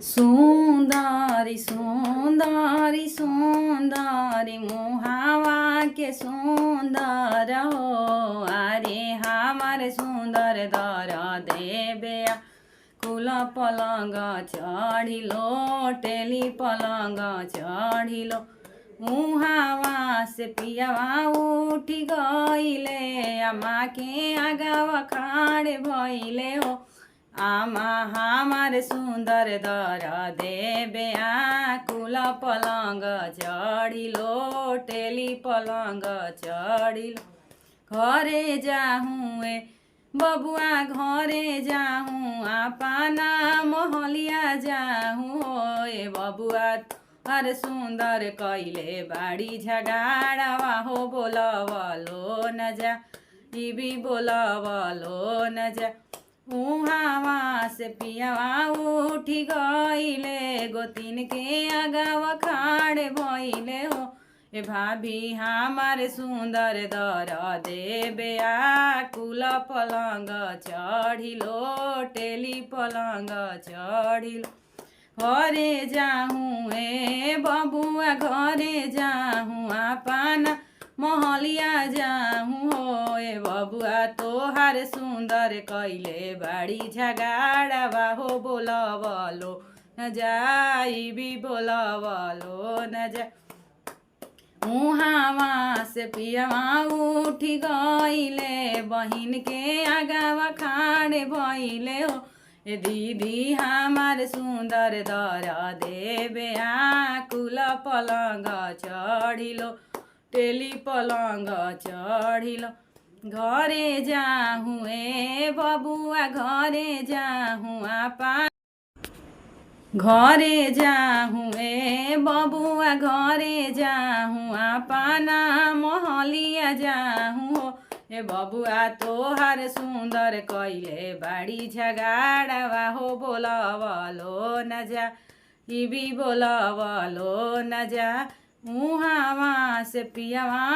सुन्दरी सुन्दरी सुन्दरी मुहावा के सुन्दर हो अरे हमार सुन्दर दर देबे कुल पलंग चढ़िलो टेली पलंग चढ़िलो मुहावा से पियावा उठी गईले आमा के आगावा खाड़े भइले हो आमा हमार सुन्दर दर देबे कुल पलंग चढ़िलो टेली पलंग चढ़िलो घरे जाहूँ बबुआ घरे जाहूँ अपना मोहलिया जाहूँ ए बबुआ हर सुन्दर कैले बाड़ी झगाड़वा हो बोलवलो न जा ई भी बोलवलो न जा उहाँ से पियावा उठी गईले गोतिन के आगावा खाड़े भइले हो ए भाभी हमार सुन्दर दर देबे कुल पलंग चढ़िलो टेली पलंग चढ़िलो घरे जाहूँ ए बबुआ घरे जाहूँ अपना मोहलिया जाहूँ हो ए बबुआ तोहार सुन्दर कैले बाड़ी झगाड़वा हो बोलवलो न जाई भी बोलवलो न जा उहाँ से पियावा उठी गईले बहिन के आगावा खाड़े भइले हो ए दीदी हमार सुन्दर दर देबे कुल पलंग चढ़िलो टेली पलंग चढ़िलो घरे जाहूँ ए बबुआ घरे जाहूँ आपा घरे जाहूँ ए बबुआ घरे जाहूँ अपना मोहलिया जाहूँ हो ए बबुआ तोहार सुन्दर कैले बाड़ी झगाड़वा हो बोलवलो न जा ई भी बोलवलो न जा उहाँ से पियावा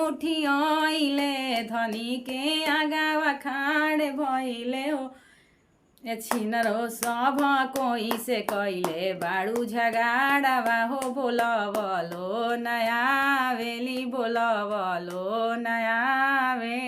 उठी आइले धनी के आगावा खाड़े भइले हो ए छिनरो सब कोई से कैले बाड़ू झगाड़वा हो बोलवलो नया वेली बोलवलो नया वे